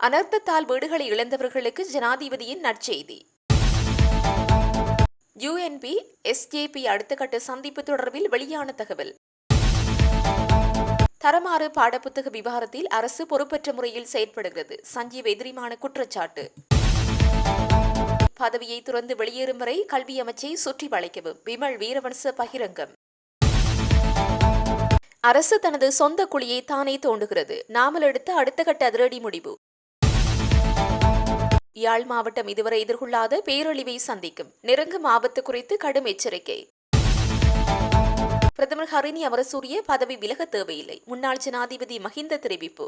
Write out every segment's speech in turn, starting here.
அனர்த்தத்தால் வீடுகளை இழந்தவர்களுக்கு ஜனாதிபதியின் நற்செய்தி. UNP SJP அடுத்த கட்ட சந்திப்பு தொடர்பில் வெளியான தகவல். தரமாறு பாடப்புத்தக விவகாரத்தில் அரசு பொறுப்பற்ற முறையில் செயற்படுகிறது. சஞ்சீவ் எதிரிமான குற்றச்சாட்டு. பதவியை துறந்து வெளியேறும் வரை கல்வி அமைச்சை சுற்றி வளைக்கவும் விமல் வீரவன்ச பகிரங்கம். அரசு தனது சொந்த குழியை தானே தோண்டுகிறது. நாமல் எடுத்த அடுத்த கட்ட அதிரடி முடிவு. யாழ் மாவட்டம் இதுவரை எதிர்கொள்ளாத பேரழிவை சந்திக்கும். நெருங்கும் ஆபத்து குறித்து கடும் எச்சரிக்கை. பிரதமர் ஹரிணி அமரசூரிய பதவி விலக தேவையில்லை. முன்னாள் ஜனாதிபதி மஹிந்த தெரிவிப்பு.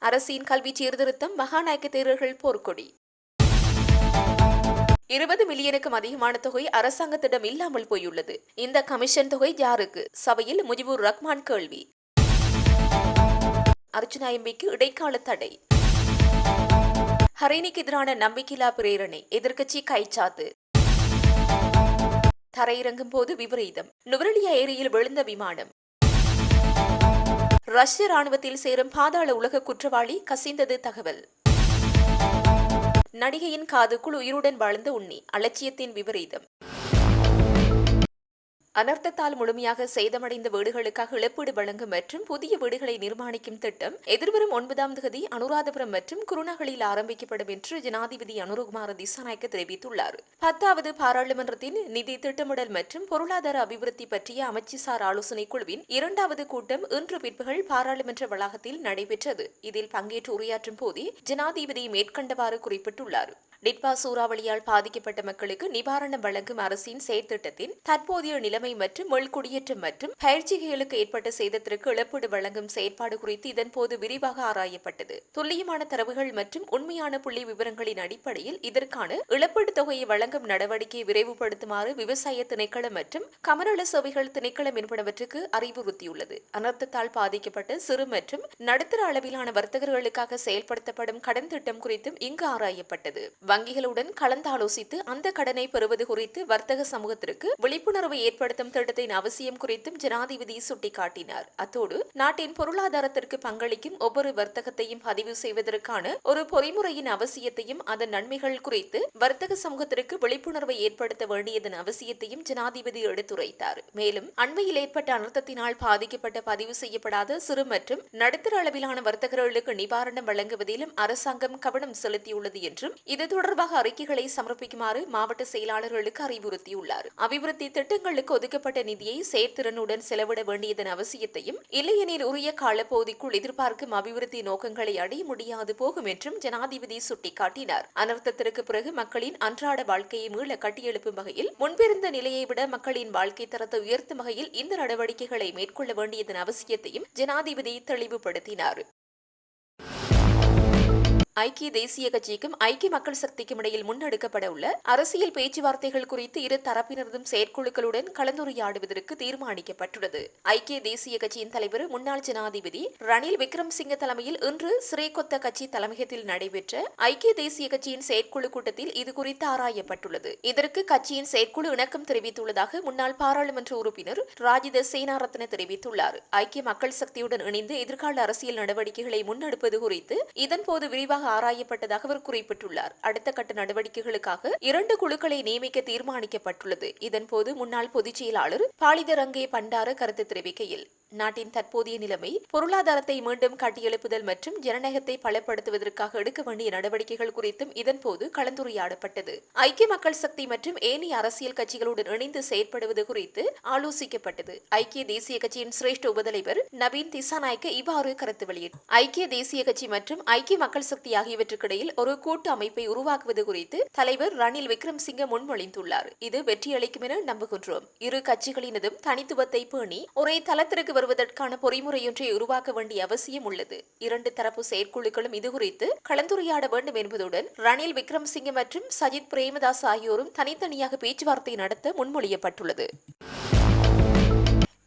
அரசின் கல்வி சீர்திருத்தம் மகாநாயக்க தேரர்கள் போர்க்கொடி. 20 மில்லியனுக்கும் அதிகமான தொகை அரசாங்கத்திடம் இல்லாமல் போயுள்ளது. இந்த கமிஷன் தொகை யாருக்கு? சபையில் முஜிபுர் ரஹ்மான் கேள்வி. அர்ஜுனா எம்பிக்கு இடைக்கால தடை. ஹரிணிக்கு எதிரான நம்பிக்கையில்லா பிரேரணை. எதிர்க்கட்சி கைச்சாத்து. தரையிறங்கும் போது விபரீதம். நுவரெலியா ஏரியில் விழுந்த விமானம். ரஷ்ய ராணுவத்தில் சேரும் பாதாள உலக குற்றவாளி கசிந்தது தகவல். நடிகையின் காதுக்குள் உயிருடன் வாழ்ந்த உண்ணி. அலட்சியத்தின் விபரீதம். அனர்த்தத்தால் முழுமையாக சேதமடைந்த வீடுகளுக்காக இழப்பீடு வழங்கும் மற்றும் புதிய வீடுகளை நிர்மாணிக்கும் திட்டம் எதிர்வரும் 9ஆம் தேதி அனுராதபுரம் மற்றும் குருணாகலில் ஆரம்பிக்கப்படும் என்று ஜனாதிபதி அனுரகுமார திசாநாயக்க தெரிவித்துள்ளார். 10வது பாராளுமன்றத்தின் நிதி திட்டமிடல் மற்றும் பொருளாதார அபிவிருத்தி பற்றிய அமைச்சுசார் ஆலோசனை குழுவின் 2வது கூட்டம் இன்று பிற்பகல் பாராளுமன்ற வளாகத்தில் நடைபெற்றது. இதில் பங்கேற்று உரையாற்றும் போதே ஜனாதிபதி மேற்கண்டவாறு குறிப்பிட்டுள்ளார். டிட்வா சூறாவளியால் பாதிக்கப்பட்ட மக்களுக்கு நிவாரணம் வழங்கும் அரசின் செயற்திட்டத்தின் தற்போதைய நிலைமை மற்றும் மீள்குடியேற்றம் மற்றும் பயிற்சிகளுக்கு ஏற்பட்ட சேதத்திற்கு இழப்பீடு வழங்கும் செயற்பாடு குறித்து இதன்போது விரிவாக ஆராயப்பட்டது. துல்லியமான தரவுகள் மற்றும் உண்மையான புள்ளி விவரங்களின் அடிப்படையில் இதற்கான இழப்பீடு தொகையை வழங்கும் நடவடிக்கையை விரைவுபடுத்துமாறு விவசாய திணைக்களம் மற்றும் கமநல சேவைகள் திணைக்களம் என்பனவற்றுக்கு அறிவுறுத்தியுள்ளது. அனர்த்தத்தால் பாதிக்கப்பட்ட சிறு மற்றும் நடுத்தர அளவிலான வர்த்தகர்களுக்காக செயல்படுத்தப்படும் கடன் திட்டம் குறித்தும் இங்கு ஆராயப்பட்டது. வங்கிகளுடன் கலந்தாலோசித்து அந்த கடனை பெறுவது குறித்து வர்த்தக சமூகத்திற்கு விழிப்புணர்வை ஏற்படுத்தும் திட்டத்தின் அவசியம் குறித்தும் ஜனாதிபதி சுட்டிக்காட்டினார். அத்தோடு நாட்டின் பொருளாதாரத்திற்கு பங்களிக்கும் ஒவ்வொரு வர்த்தகத்தையும் பதிவு செய்வதற்கான ஒரு பொறிமுறையின் அவசியத்தையும் அதன் நன்மைகள் குறித்து வர்த்தக சமூகத்திற்கு விழிப்புணர்வை ஏற்படுத்த வேண்டியதன் அவசியத்தையும் ஜனாதிபதி எடுத்துரைத்தார். மேலும் அண்மையில் ஏற்பட்ட அனர்த்தத்தினால் பாதிக்கப்பட்ட பதிவு செய்யப்படாத சிறு மற்றும் நடுத்தர அளவிலான வர்த்தகர்களுக்கு நிவாரணம் வழங்குவதிலும் அரசாங்கம் கவனம் செலுத்தியுள்ளது என்றும் இது தொடர்பாக அறிக்கைகளை சமர்ப்பிக்குமாறு மாவட்ட செயலாளர்களுக்கு அறிவுறுத்தியுள்ளார். அபிவிருத்தி திட்டங்களுக்கு ஒதுக்கப்பட்ட நிதியை செயற்திறனுடன் செலவிட வேண்டியதன் அவசியத்தையும் இல்லையெனில் உரிய காலப்பகுதிக்குள் எதிர்பார்க்கும் அபிவிருத்தி நோக்கங்களை அடைய முடியாது போகும் என்றும் ஜனாதிபதி சுட்டிக்காட்டினார். அனர்த்தத்திற்கு பிறகு மக்களின் அன்றாட வாழ்க்கையை மீள கட்டியெழுப்பும் வகையில் முன்பிருந்த நிலையை விட மக்களின் வாழ்க்கை தரத்தை உயர்த்தும் வகையில் இந்த நடவடிக்கைகளை மேற்கொள்ள வேண்டியதன் அவசியத்தையும் ஜனாதிபதி தெளிவுபடுத்தினார். ஐக்கிய தேசிய கட்சிக்கும் ஐக்கிய மக்கள் சக்திக்கும் இடையில் முன்னெடுக்கப்பட உள்ள அரசியல் பேச்சுவார்த்தைகள் குறித்து இரு தரப்பினரதும் செயற்குழுக்களுடன் கலந்துரையாடுவதற்கு தீர்மானிக்கப்பட்டுள்ளது. ஐக்கிய தேசிய கட்சியின் தலைவர் முன்னாள் ஜனாதிபதி ரணில் விக்ரம்சிங்க தலைமையில் இன்று சிறைகொத்த கட்சி தலைமையகத்தில் நடைபெற்ற ஐக்கிய தேசிய கட்சியின் செயற்குழு கூட்டத்தில் இது குறித்து ஆராயப்பட்டுள்ளது. இதற்கு கட்சியின் செயற்குழு இணக்கம் தெரிவித்துள்ளதாக முன்னாள் பாராளுமன்ற உறுப்பினர் ராஜித சேனாரத்ன தெரிவித்துள்ளார். ஐக்கிய மக்கள் சக்தியுடன் இணைந்து எதிர்கால அரசியல் நடவடிக்கைகளை முன்னெடுப்பது குறித்து இதன்போது விரிவாக ஆராயப்பட்டதாக அவர் குறிப்பிட்டுள்ளார். அடுத்த கட்ட நடவடிக்கைகளுக்காக 2 குழுக்களை நியமிக்க தீர்மானிக்கப்பட்டுள்ளது. இதன்போது முன்னாள் பொதுச் செயலாளர் பாலிதரங்கே பண்டார கருத்து தெரிவிக்கையில் நாட்டின் தற்போதைய நிலைமை பொருளாதாரத்தை மீண்டும் கட்டியெழுப்புதல் மற்றும் ஜனநாயகத்தை பலப்படுத்துவதற்காக எடுக்க வேண்டிய நடவடிக்கைகள் குறித்தும் இதன்போது கலந்துரையாடப்பட்டது. ஐக்கிய மக்கள் சக்தி மற்றும் ஏனைய அரசியல் கட்சிகளுடன் இணைந்து செயற்படுவது குறித்து ஆலோசிக்கப்பட்டது. ஐக்கிய தேசிய கட்சியின் சிரேஷ்ட உபதலைவர் நவீன் திசாநாயக்க இவ்வாறு கருத்து வெளியிட்டார். ஐக்கிய தேசிய கட்சி மற்றும் ஐக்கிய மக்கள் சக்தி ஆகியவற்றுக்கிடையில் ஒரு கூட்டு அமைப்பை உருவாக்குவது குறித்து தலைவர் ரணில் விக்ரம்சிங்க முன்மொழிந்துள்ளார். இது வெற்றியளிக்கும் என நம்புகின்றோம். இரு கட்சிகளினதும் தனித்துவத்தை பேணி ஒரே தளத்திற்கு வருவதற்கான பொறிமுறையொன்றை உருவாக்க வேண்டிய அவசியம் உள்ளது. 2 தரப்பு செயற்குழுக்களும் இதுகுறித்து கலந்துரையாட வேண்டும் என்பதுடன் ரணில் விக்ரம்சிங்க மற்றும் சஜித் பிரேமதாஸ் ஆகியோரும் தனித்தனியாக பேச்சுவார்த்தை நடத்த முன்மொழியப்பட்டுள்ளது.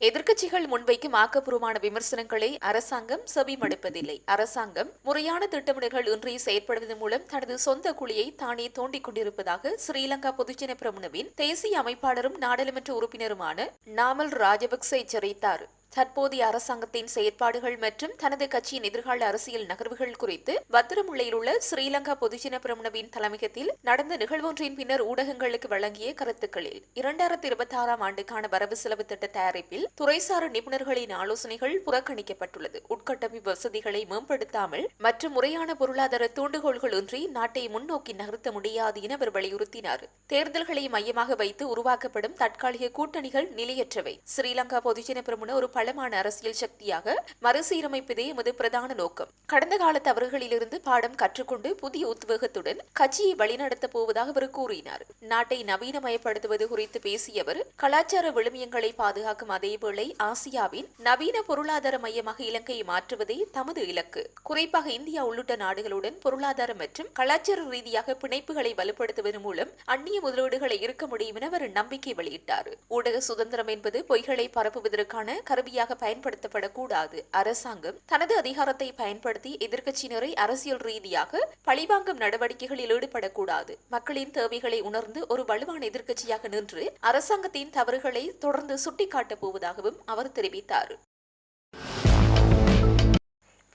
எதிர்க்கட்சிகள் முன்வைக்கும் ஆக்கப்பூர்வமான விமர்சனங்களை அரசாங்கம் செவிமடுப்பதில்லை. அரசாங்கம் முறையான திட்டமிடல்கள் இன்றி செயற்படுவதன் மூலம் தனது சொந்த குழியை தானே தோண்டிக் கொண்டிருப்பதாக ஸ்ரீலங்கா பொதுஜன பிரமுனவின் தேசிய அமைப்பாளரும் நாடாளுமன்ற உறுப்பினருமான நாமல் ராஜபக்ச எச்சரித்தார். தற்போதைய அரசாங்கத்தின் செயற்பாடுகள் மற்றும் தனது கட்சியின் எதிர்கால அரசியல் நகர்வுகள் குறித்து வத்திரமுல்லையில் உள்ள ஸ்ரீலங்கா பொதுஜன பிரமுனவின் தலைமையகத்தில் நடந்த நிகழ்வொன்றின் பின்னர் ஊடகங்களுக்கு வழங்கிய கருத்துக்களில் 2026ஆம் ஆண்டுக்கான வரவு செலவு திட்ட தயாரிப்பில் துறைசார் நிபுணர்களின் ஆலோசனைகள் புறக்கணிக்கப்பட்டுள்ளது. உட்கட்டமைப்பு வசதிகளை மேம்படுத்தாமல் மற்றும் முறையான பொருளாதார தூண்டுகோள்கள் இன்றி நாட்டை முன்னோக்கி நகர்த்த முடியாது என அவர் வலியுறுத்தினார். தேர்தல்களை மையமாக வைத்து உருவாக்கப்படும் தற்காலிக கூட்டணிகள் நிலையற்றவை. ஸ்ரீலங்கா பொதுஜன பிரமுன ஒரு பலமான அரசியல் சக்தியாக மறுசீரமைப்பதே எமது பிரதான நோக்கம். கடந்த கால தவறுகளிலிருந்து பாடம் கற்றுக்கொண்டு புதிய உத்வேகத்துடன் கட்சியை வழிநடத்தப் போவதாக அவர் கூறினார். நாட்டை நவீனமயப்படுத்துவது குறித்து பேசிய அவர், கலாச்சார விழுமியங்களை பாதுகாக்கும் அதேவேளை ஆசியாவின் நவீன பொருளாதார மையமாக இலங்கையை மாற்றுவதே தமது இலக்கு. குறிப்பாக இந்தியா உள்ளிட்ட நாடுகளுடன் பொருளாதார மற்றும் கலாச்சார ரீதியாக பிணைப்புகளை வலுப்படுத்துவதன் மூலம் அந்நிய முதலீடுகளை இருக்க முடியும் என அவர் நம்பிக்கை வெளியிட்டார். ஊடக சுதந்திரம் என்பது பொய்களை பரப்புவதற்கான கருவியாக பயன்படுத்தப்படக்கூடாது. அரசாங்கம் தனது அதிகாரத்தை பயன்படுத்தி எதிர்க்கட்சியினரை அரசியல் ரீதியாக பழிவாங்கும் நடவடிக்கைகளில் ஈடுபடக்கூடாது. மக்களின் தேவைகளை உணர்ந்து ஒரு வலுவான எதிர்க்கட்சியாக நின்று அரசாங்கத்தின் தவறுகளை தொடர்ந்து சுட்டிக்காட்டப் போவதாகவும் அவர் தெரிவித்தார்.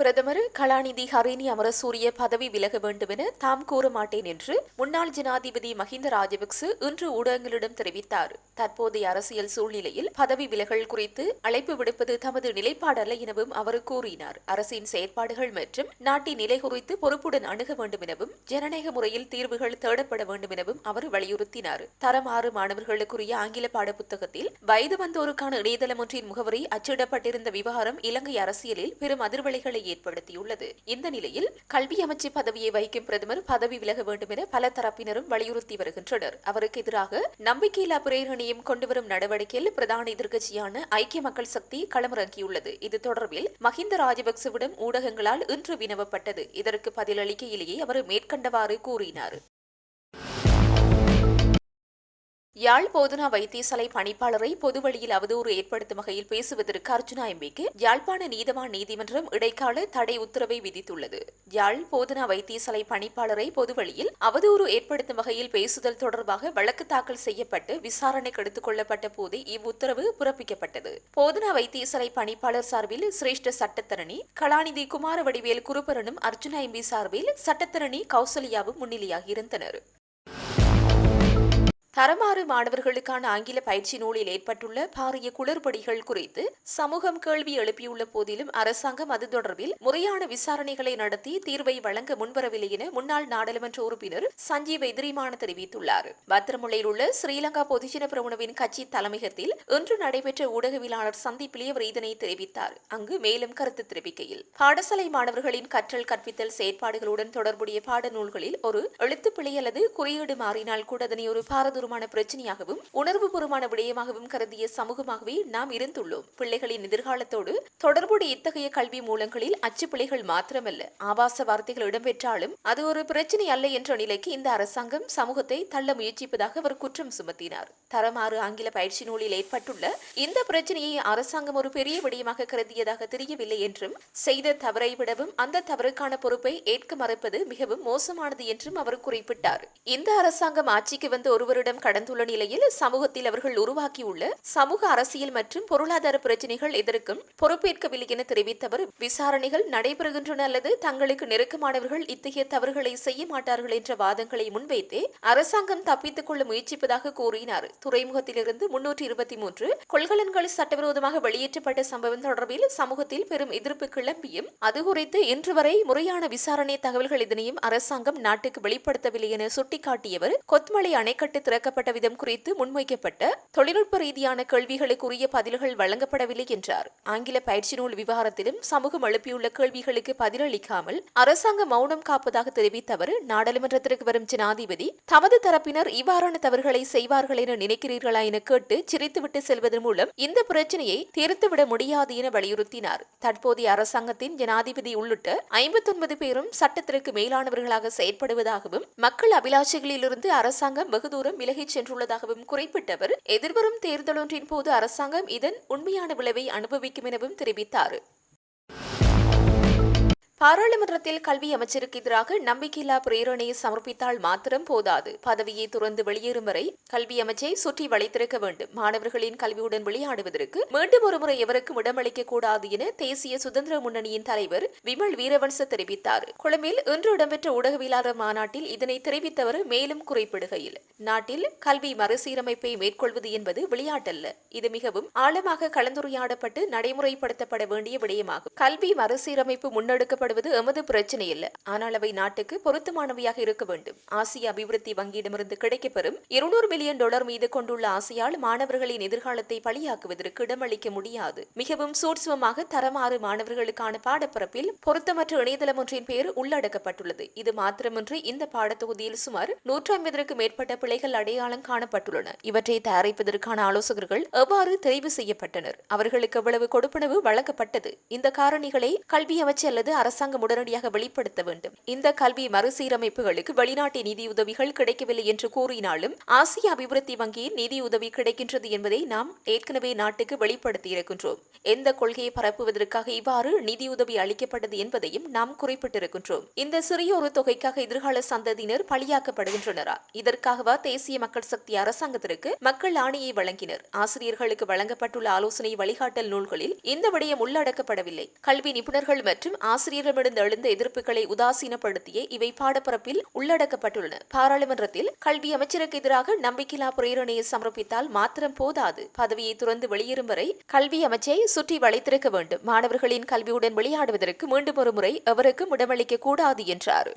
பிரதமர் கலாநிதி ஹரிணி அமரசூரிய பதவி விலக வேண்டும் என தாம் கூற மாட்டேன் என்று முன்னாள் ஜனாதிபதி மஹிந்த ராஜபக்ச இன்று ஊடகங்களிடம் தெரிவித்தார். தற்போதைய அரசியல் சூழ்நிலையில் பதவி விலகல் குறித்து அழைப்பு விடுப்பது தமது நிலைப்பாடல்ல எனவும் அவர் கூறினார். அரசின் செயற்பாடுகள் மற்றும் நாட்டின் நிலை குறித்து பொறுப்புடன் அணுக வேண்டும் எனவும் ஜனநாயக முறையில் தீர்வுகள் தேடப்பட வேண்டும் எனவும் அவர் வலியுறுத்தினார். தரம் 6 மாணவர்களுக்குரிய ஆங்கில பாட புத்தகத்தில் வயது வந்தோருக்கான இணையதளம் ஒன்றின் முகவரி அச்சிடப்பட்டிருந்த விவகாரம் இலங்கை அரசியலில் பெரும் அதிர்வலைகளை ஏற்படுத்தியுள்ளது. இந்த நிலையில் கல்வி அமைச்சு பதவியை வகிக்கும் பிரதமர் பதவி விலக வேண்டும் என பல தரப்பினரும் வலியுறுத்தி வருகின்றனர். அவருக்கு எதிராக நம்பிக்கையில்லா பிரேரணையும் கொண்டுவரும் நடவடிக்கையில் பிரதான எதிர்க்கட்சியான ஐக்கிய மக்கள் சக்தி களமிறங்கியுள்ளது. இது தொடர்பில் மஹிந்த ராஜபக்சவிடம் ஊடகங்களால் இன்று வினவப்பட்டது. இதற்கு பதிலளிக்கையிலேயே அவர் மேற்கண்டவாறு கூறினார். யாழ் போதனா வைத்தியசாலை பணிப்பாளரை பொதுவழியில் அவதூறு ஏற்படுத்தும் வகையில் பேசுவதற்கு அர்ஜுனா எம்பிக்கு யாழ்ப்பாண நீதவான் நீதிமன்றம் இடைக்கால தடை உத்தரவை விதித்துள்ளது. யாழ் போதனா வைத்தியசாலை பணிப்பாளரை பொதுவழியில் அவதூறு ஏற்படுத்தும் வகையில் பேசுதல் தொடர்பாக வழக்கு தாக்கல் செய்யப்பட்டு விசாரணைக்கு எடுத்துக் கொள்ளப்பட்ட போதே இவ்வுத்தரவு பிறப்பிக்கப்பட்டது. போதனா வைத்தியசாலை பணிப்பாளர் சார்பில் சிரேஷ்ட சட்டத்தரணி கலாநிதி குமாரவடிவேல் குருபரனும் அர்ஜுனா எம்பி சார்பில் சட்டத்தரணி கௌசல்யாவும் முன்னிலையாகியிருந்தனர். தரம் 6 மாணவர்களுக்கான ஆங்கில பயிற்சி நூலில் ஏற்பட்டுள்ள பாரிய குளறுபடிகள் குறித்து சமூகம் கேள்வி எழுப்பியுள்ள போதிலும் அரசாங்கம் அது தொடர்பில் முறையான விசாரணைகளை நடத்தி தீர்வை வழங்க முன்வரவில்லை என முன்னாள் நாடாளுமன்ற உறுப்பினர் சஞ்சீவ் எதிரிமான தெரிவித்துள்ளார். பத்திரமுல்லையில் உள்ள ஸ்ரீலங்கா பொதுஜன பிரமுனவின் கட்சி தலைமையகத்தில் இன்று நடைபெற்ற ஊடகவியலாளர் சந்திப்பிலே அவர் இதனை தெரிவித்தார். அங்கு மேலும் கருத்து தெரிவிக்கையில், பாடசாலை மாணவர்களின் கற்றல் கற்பித்தல் செயற்பாடுகளுடன் தொடர்புடைய பாடநூல்களில் ஒரு எழுத்துப்பிழை அல்லது குறியீடு மாறினால் கூட அதனை ஒரு பாரதூர பிரச்சனையாகவும் உணர்வுபூர்வமான விடயமாகவும் கருதிய சமூகமாகவே நாம் இருந்துள்ளோம். பிள்ளைகளின் எதிர்காலத்தோடு தொடர்புடைய இத்தகைய கல்வி மூலங்களில் அச்சுப்பிழைகள் மாத்திரமல்ல, ஆபாச வார்த்தைகள் இடம்பெற்றாலும் அது ஒரு பிரச்சனை அல்ல என்ற நிலைக்கு இந்த அரசாங்கம் சமூகத்தை தள்ள முயற்சிப்பதாக அவர் குற்றம் சுமத்தினார். தரம் 6 ஆங்கில பயிற்சி நூலில் ஏற்பட்டுள்ள இந்த பிரச்சனையை அரசாங்கம் ஒரு பெரிய விடயமாக கருதியதாக தெரியவில்லை என்றும், செய்த தவறை விடவும் அந்த தவறுக்கான பொறுப்பை ஏற்க மறுப்பது மிகவும் மோசமானது என்றும் அவர் குறிப்பிட்டார். இந்த அரசாங்கம் ஆட்சிக்கு வந்து ஒருவரிடம் கடந்துள்ள நிலையில் சமூகத்தில் அவர்கள் உருவாக்கியுள்ள சமூக அரசியல் மற்றும் பொருளாதார பிரச்சனைகள் எதற்கும் பொறுப்பேற்கவில்லை என தெரிவித்தவர், விசாரணைகள் நடைபெறுகின்றன அல்லது தங்களுக்கு நெருக்கமானவர்கள் இத்தகைய தவறுகளை செய்ய மாட்டார்கள் என்ற வாதங்களை முன்வைத்தே அரசாங்கம் தப்பித்துக் கொள்ள முயற்சிப்பதாக கூறினார். துறைமுகத்திலிருந்து 323 கொள்கலன்கள் சட்டவிரோதமாக வெளியேற்றப்பட்ட சம்பவம் தொடர்பில் சமூகத்தில் பெரும் எதிர்ப்பு கிளம்பியும் அது குறித்து இன்று வரை முறையான விசாரணை தகவல்கள் எதனையும் அரசாங்கம் நாட்டுக்கு வெளிப்படுத்தவில்லை என சுட்டிக்காட்டியவர், கொத்மலை அணைக்கட்டு திறக்கப்பட்ட விதம் குறித்து முன்வைக்கப்பட்ட தொழில்நுட்ப ரீதியான கேள்விகளுக்குரிய பதில்கள் வழங்கப்படவில்லை என்றார். ஆங்கில பயிற்சி நூல் விவகாரத்திலும் சமூகம் எழுப்பியுள்ள கேள்விகளுக்கு பதிலளிக்காமல் அரசாங்கம் மௌனம் காப்பதாக தெரிவித்த அவர், நாடாளுமன்றத்திற்கு வரும் ஜனாதிபதி தமது தரப்பினர் இவ்வாறான தவறுகளை செய்வார்கள் என நினைக்கிறீர்களா என கேட்டு சிரித்துவிட்டு செல்வதன் மூலம் இந்த பிரச்சனையை தீர்த்துவிட முடியாது என வலியுறுத்தினார். தற்போதைய அரசாங்கத்தின் ஜனாதிபதி உள்ளிட்ட 59 பேரும் சட்டத்திற்கு மேலானவர்களாக செயற்படுவதாகவும் மக்கள் அபிலாஷைகளிலிருந்து அரசாங்கம் வெகு தூரம் விலகிச் சென்றுள்ளதாகவும் குறிப்பிட்டவர், எதிர்வரும் தேர்தலொன்றின் போது அரசாங்கம் இதன் உண்மையான விளைவை அனுபவிக்கும் எனவும் தெரிவித்தார். பாராளுமன்றத்தில் கல்வி அமைச்சருக்கு எதிராக நம்பிக்கையில்லா பிரேரணையை சமர்ப்பித்தால் மாத்திரம் போதாது. பதவியை துறந்து வெளியேறும் வரை கல்வி அமைச்சை சுற்றி வளைத்திருக்க வேண்டும். மாணவர்களின் கல்வியுடன் விளையாடுவதற்கு மீண்டும் ஒருமுறை எவருக்கும் இடமளிக்க கூடாது என தேசிய சுதந்திர முன்னணியின் தலைவர் விமல் வீரவன்ச தெரிவித்தார். கொழும்பில் இன்று இடம்பெற்ற ஊடகவியலாளர் மாநாட்டில் இதனை தெரிவித்தவர் மேலும் குறிப்பிடுகையில், நாட்டில் கல்வி மறுசீரமைப்பை மேற்கொள்வது என்பது விளையாட்டல்ல. இது மிகவும் ஆழமாக கலந்துரையாடப்பட்டு நடைமுறைப்படுத்தப்பட வேண்டிய விடயமாகும். கல்வி மறுசீரமைப்பு முன்னெடுக்கப்பட்ட எமது பிரச்சனை இல்லை, ஆனால் அவை நாட்டுக்கு பொருத்தமானவையாக இருக்க வேண்டும். ஆசிய அபிவிருத்தி வங்கியிடமிருந்து கிடைக்கப்பெறும் $200 மில்லியன் மீது கொண்டுள்ள ஆசையால் மாணவர்களின் எதிர்காலத்தை பலியாக்குவதற்கு இடமளிக்க முடியாது. மிகவும் சூட்சுமமாக தரமாறு மாணவர்களுக்கான பாடப்பரப்பில் பொருத்தமற்ற இணையதளம் ஒன்றின் பெயர் உள்ளடக்கப்பட்டுள்ளது. இது மாத்திரமின்றி இந்த பாடத்தொகுதியில் சுமார் 150க்கும் மேற்பட்ட பிழைகள் அடையாளம் காணப்பட்டுள்ளன. இவற்றை தயாரிப்பதற்கான ஆலோசகர்கள் எவ்வாறு தெரிவு செய்யப்பட்டனர், அவர்களுக்கு எவ்வளவு கொடுப்பனவு வழங்கப்பட்டது, இந்த காரணிகளை கல்வி அமைச்சு அல்லது அரசாங்கம் உடனடியாக வெளிப்படுத்த வேண்டும். இந்த கல்வி மறுசீரமைப்புகளுக்கு வெளிநாட்டு நிதியுதவிகள் கிடைக்கவில்லை என்று கூறினாலும் ஆசிய அபிவிருத்தி வங்கியின் நிதியுதவி கிடைக்கின்றது என்பதை நாம் ஏற்கனவே நாட்டுக்கு வெளிப்படுத்தியிருக்கின்றோம். எந்த கொள்கையை பரப்புவதற்காக இவ்வாறு நிதியுதவி அளிக்கப்பட்டது என்பதையும் நாம் குறிப்பிட்டிருக்கின்றோம். இந்த சிறிய ஒரு தொகைக்காக எதிர்கால சந்ததியினர் பலியாக்கப்படுகின்றனரா? இதற்காகவா தேசிய மக்கள் சக்தி அரசாங்கத்திற்கு மக்கள் ஆணையை வழங்கினர்? ஆசிரியர்களுக்கு வழங்கப்பட்டுள்ள ஆலோசனை வழிகாட்டல் நூல்களில் இந்த விடயம் உள்ளடக்கப்படவில்லை. கல்வி நிபுணர்கள் மற்றும் ஆசிரியரிடமிருந்து எழுந்த எதிர்ப்புகளை உதாசீனப்படுத்திய இவை பாடப்பரப்பில் உள்ளடக்கப்பட்டுள்ளன. பாராளுமன்றத்தில் கல்வி அமைச்சருக்கு எதிராக நம்பிக்கையில்லா பிரேரணையை சமர்ப்பித்தால் மாத்திரம் போதாது. பதவியை துறந்து வெளியேறும் வரை கல்வி அமைச்சை சுற்றி வளைத்திருக்க வேண்டும். மாணவர்களின் கல்வியுடன் விளையாடுவதற்கு மீண்டும் ஒரு முறை எவருக்கும் இடமளிக்க கூடாது என்றார்.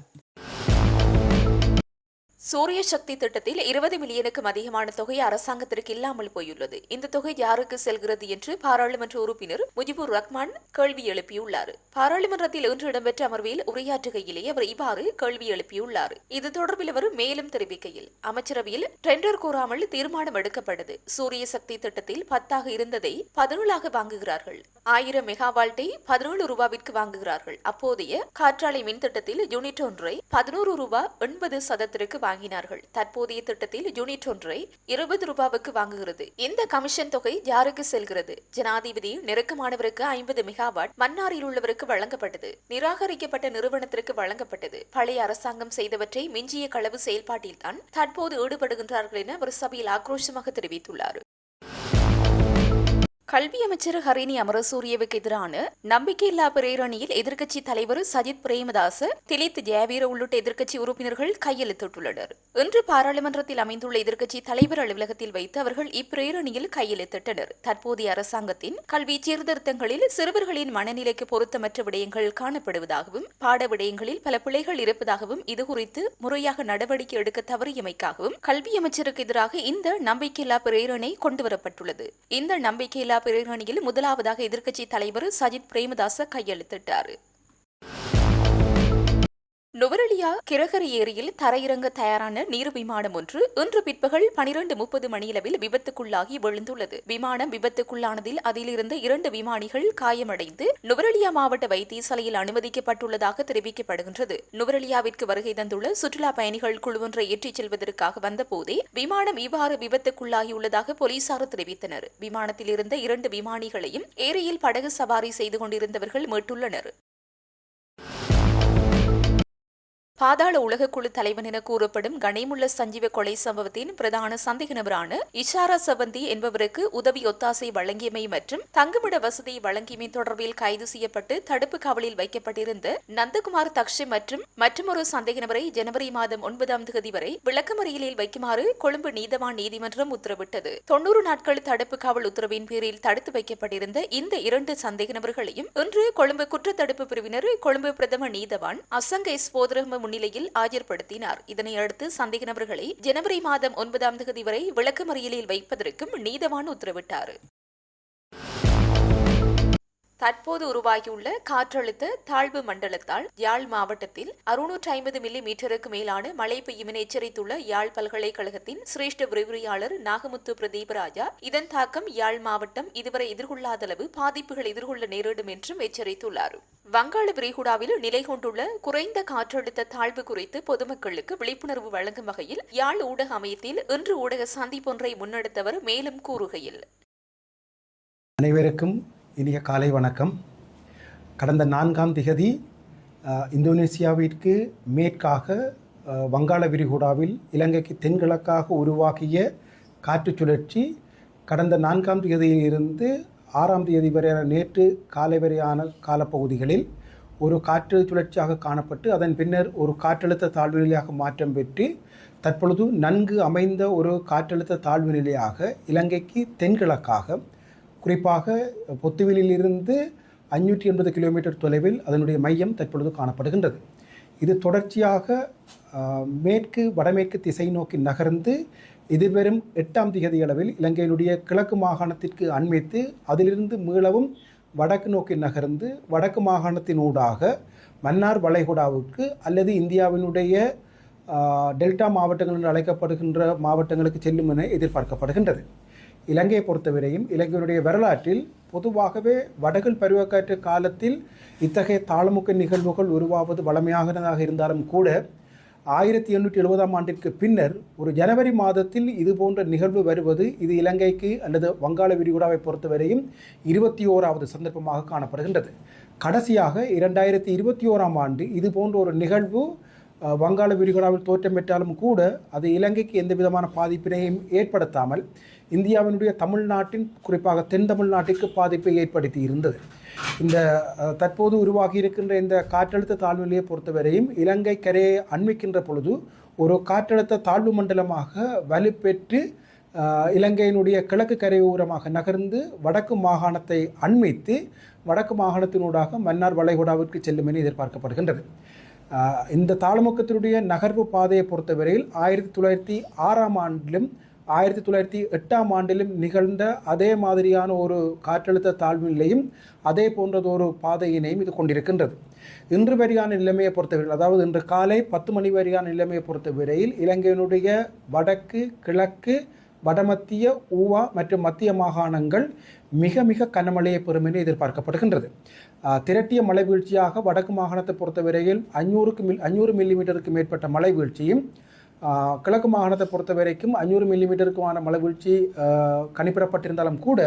சூரிய சக்தி திட்டத்தில் 20 மில்லியனுக்கும் அதிகமான தொகை அரசாங்கத்திற்கு இல்லாமல் போயுள்ளது. இந்த தொகை யாருக்கு செல்கிறது என்று பாராளுமன்ற உறுப்பினர் முஜிபுர் ரஹ்மான் கேள்வி எழுப்பியுள்ளார். பாராளுமன்றத்தில் இன்று இடம்பெற்ற அமர்வில் உரையாற்றுகையிலேயே அவர் இவ்வாறு கேள்வி எழுப்பியுள்ளார். இது தொடர்பில் அவர் மேலும் தெரிவிக்கையில், அமைச்சரவையில் டெண்டர் கோராமல் தீர்மானம் எடுக்கப்பட்டது. சூரிய சக்தி திட்டத்தில் 10ஆக இருந்ததை 17ஆக வாங்குகிறார்கள். 1000 மெகாவால்ட்டை 17 ரூபாவிற்கு வாங்குகிறார்கள். அப்போதைய காற்றாலை மின் திட்டத்தில் யூனிட் ஒன்றை 11 ரூபா 80 சதத்திற்கு வாங்கினார்கள். தற்போதைய திட்டத்தில் யூனிட் ஒன்றை 20 ரூபாவுக்கு வாங்குகிறது. இந்த கமிஷன் தொகை யாருக்கு செல்கிறது? ஜனாதிபதி நெருக்கமானவருக்கு 50 மெகாவாட் மன்னாரில் உள்ளவருக்கு வழங்கப்பட்டது. நிராகரிக்கப்பட்ட நிறுவனத்திற்கு வழங்கப்பட்டது. பழைய அரசாங்கம் செய்தவற்றை மிஞ்சிய களவு செயல்பாட்டில்தான் தற்போது ஈடுபடுகின்றார்கள் என அவர் சபையில் ஆக்ரோஷமாக தெரிவித்துள்ளார். கல்வி அமைச்சர் ஹரிணி அமரசூரியவுக்கு எதிரான நம்பிக்கையில்லா பிரேரணையில் எதிர்க்கட்சி தலைவர் சஜித் பிரேமதாச, திலித் ஜெயவீர உள்ளிட்ட எதிர்க்கட்சி உறுப்பினர்கள் கையெழுத்திட்டுள்ளனர். இன்று பாராளுமன்றத்தில் அமைந்துள்ள எதிர்க்கட்சி தலைவர் அலுவலகத்தில் வைத்து அவர்கள் இப்பிரேரணையில் கையெழுத்திட்டனர். தற்போதைய அரசாங்கத்தின் கல்வி சீர்திருத்தங்களில் சிறுவர்களின் மனநிலைக்கு பொருத்தமற்ற விடயங்கள் காணப்படுவதாகவும், பாட விடயங்களில் பல பிழைகள் இருப்பதாகவும், இதுகுறித்து முறையாக நடவடிக்கை எடுக்க தவறியமைக்காகவும் கல்வி அமைச்சருக்கு எதிராக இந்த நம்பிக்கையில்லா பிரேரணை கொண்டுவரப்பட்டுள்ளது. இந்த நம்பிக்கையில்லா பிரேரணையில் முதலாவதாக எதிர்க்கட்சி தலைவர் சஜித் பிரேமதாச கையெழுத்திட்டார். நுவரெலியா கிரகரி ஏரியில் தரையிறங்க தயாரான நீர் விமானம் ஒன்று இன்று பிற்பகல் 12:30 மணியளவில் விபத்துக்குள்ளாகி விழுந்துள்ளது. விமானம் விபத்துக்குள்ளானதில் அதிலிருந்த 2 விமானிகள் காயமடைந்து நுவரெலியா மாவட்ட வைத்தியசாலையில் அனுமதிக்கப்பட்டுள்ளதாக தெரிவிக்கப்படுகின்றது. நுவரெலியாவிற்கு வருகை தந்துள்ள சுற்றுலா பயணிகள் குழுவொன்றை ஏற்றிச் செல்வதற்காக வந்தபோதே விமானம் இவ்வாறு விபத்துக்குள்ளாகியுள்ளதாக போலீசார் தெரிவித்தனர். விமானத்தில் இருந்த 2 விமானிகளையும் ஏரியில் படகு சவாரி செய்து கொண்டிருந்தவர்கள் மீட்டுள்ளனர். பாதாள உலகக்குழு தலைவன் என கூறப்படும் கனிமுல்ல சஞ்சீவ கொலை சம்பவத்தின் பிரதான சந்தேக நபரான இஷாரா சவந்தி என்பவருக்கு உதவி ஒத்தாசை வழங்கியமை மற்றும் தங்குமிட வசதி வழங்கியமை தொடர்பில் கைது செய்யப்பட்டு தடுப்பு காவலில் வைக்கப்பட்டிருந்த நந்தகுமார் தக்ஷி மற்றும் மற்றொரு சந்தேக நபரை ஜனவரி மாதம் 9ஆம் தேதி வரை விளக்கமறியலில் வைக்குமாறு கொழும்பு நீதவான் நீதிமன்றம் உத்தரவிட்டது. 90 நாட்கள் தடுப்பு காவல் உத்தரவின் பேரில் தடுத்து வைக்கப்பட்டிருந்த இந்த 2 சந்தேக நபர்களையும் இன்று கொழும்பு குற்றத்தடுப்பு பிரிவினர் கொழும்பு பிரதம நீதவான் அசங்க போதரம முன்னிலையில் ஆஜர்படுத்தினார். இதனையடுத்து சந்தேக நபர்களை ஜனவரி மாதம் 9ஆம் தேதி வரை விளக்கமறியலில் வைப்பதற்கும் நீதவான் உத்தரவிட்டார். தற்போது உருவாகியுள்ள காற்றழுத்த தாழ்வு மண்டலத்தால் யாழ் மாவட்டத்தில் 650 மில்லி மீட்டருக்கு மேலான மழை பெய்யும் என எச்சரித்துள்ள யாழ் பல்கலைக்கழகத்தின் சிரேஷ்ட விரிவுரையாளர் நாகமுத்து பிரதீபராஜா, இதன் தாக்கம் யாழ் மாவட்டம் இதுவரை எதிர்கொள்ளாத அளவு பாதிப்புகள் எதிர்கொள்ள நேரிடும் என்றும் எச்சரித்துள்ளார். வங்காள விரிகுடாவில் நிலை கொண்டுள்ள குறைந்த காற்றழுத்த தாழ்வு குறித்து பொதுமக்களுக்கு விழிப்புணர்வு வழங்கும் வகையில் யாழ் ஊடக அமையத்தில் இன்று ஊடக சந்திப்பொன்றை முன்னெடுத்தவர் மேலும் கூறுகையில், அனைவருக்கும் இனிய காலை வணக்கம். கடந்த 4ஆம் திகதி இந்தோனேசியாவிற்கு மேற்காக வங்காள விரிகுடாவில் இலங்கைக்கு தென்கிழக்காக உருவாகிய காற்று சுழற்சி கடந்த 4ஆம் தேதியிலிருந்து 6ஆம் தேதி வரையான நேற்று காலை வரையான காலப்பகுதிகளில் ஒரு காற்று சுழற்சியாக காணப்பட்டு அதன் பின்னர் ஒரு காற்றழுத்த தாழ்வு நிலையாக மாற்றம் பெற்று தற்பொழுது நன்கு அமைந்த ஒரு காற்றழுத்த தாழ்வு நிலையாக இலங்கைக்கு தென்கிழக்காக குறிப்பாக பொத்துவிலிருந்து 580 கிலோமீட்டர் தொலைவில் அதனுடைய மையம் தற்பொழுது காணப்படுகின்றது. இது தொடர்ச்சியாக மேற்கு வடமேற்கு திசை நோக்கி நகர்ந்து எதிர்வரும் 8ஆம் தேதி அளவில் இலங்கையினுடைய கிழக்கு மாகாணத்திற்கு அண்மித்து அதிலிருந்து மீளவும் வடக்கு நோக்கி நகர்ந்து வடக்கு மாகாணத்தின் ஊடாக மன்னார் வளைகுடாவுக்கு அல்லது இந்தியாவினுடைய டெல்டா மாவட்டங்கள் என்று அழைக்கப்படுகின்ற மாவட்டங்களுக்கு செல்லும் என எதிர்பார்க்கப்படுகின்றது. இலங்கையை பொறுத்தவரையும் இலங்கையினுடைய வரலாற்றில் பொதுவாகவே வடகில் பருவக்காற்று காலத்தில் இத்தகைய தாளமுக்க நிகழ்வுகள் உருவாவது வளமையானதாக இருந்தாலும் கூட 1870ஆம் ஆண்டிற்கு பின்னர் ஒரு ஜனவரி மாதத்தில் இது போன்ற நிகழ்வு வருவது இது இலங்கைக்கு அல்லது வங்காள விரிகுடாவை பொறுத்தவரையும் 21வது சந்தர்ப்பமாக காணப்படுகின்றது. கடைசியாக 2021ஆம் ஆண்டு இது போன்ற ஒரு நிகழ்வு வங்காள விரிகுடாவில் தோற்றம் பெற்றாலும் கூட அது இலங்கைக்கு எந்த விதமான பாதிப்பினையும் ஏற்படுத்தாமல் இந்தியாவினுடைய தமிழ்நாட்டின் குறிப்பாக தென் தமிழ்நாட்டிற்கு பாதிப்பை ஏற்படுத்தி இருந்தது. இந்த தற்போது உருவாகி இருக்கின்ற இந்த காற்றழுத்த தாழ்வு நிலையை பொறுத்தவரையும் இலங்கை கரையை அண்மிக்கின்ற பொழுது ஒரு காற்றழுத்த தாழ்வு மண்டலமாக வலுப்பெற்று இலங்கையினுடைய கிழக்கு கரையோரமாக நகர்ந்து வடக்கு மாகாணத்தை அண்மித்து வடக்கு மாகாணத்தினூடாக மன்னார் வளைகுடாவிற்கு செல்லும் என எதிர்பார்க்கப்படுகின்றது. இந்த தாழ்முக்கத்தினுடைய நகர்வு பாதையை பொறுத்தவரையில் 1906ஆம் ஆண்டிலும் 1908ஆம் ஆண்டிலும் நிகழ்ந்த அதே மாதிரியான ஒரு காற்றழுத்த தாழ்வு நிலையும் அதே போன்றதொரு பாதையினையும் இது கொண்டிருக்கின்றது. இன்று வரையான நிலைமையை பொறுத்தவரையில் அதாவது இன்று காலை 10 மணி வரையான நிலைமையை பொறுத்தவரையில் இலங்கையினுடைய வடக்கு கிழக்கு வடமத்திய ஊவா மற்றும் மத்திய மாகாணங்கள் மிக மிக கனமழையை பெறும் என எதிர்பார்க்கப்படுகின்றது. திரட்டிய மழை வீழ்ச்சியாக வடக்கு மாகாணத்தை பொறுத்தவரையில் 500 மில்லிமீட்டருக்கு மேற்பட்ட மழை வீழ்ச்சியும் கிழக்கு மாகாணத்தை பொறுத்த வரைக்கும் 500 மில்லிமீட்டருக்குமான மழை வீழ்ச்சி கணிப்பிடப்பட்டிருந்தாலும் கூட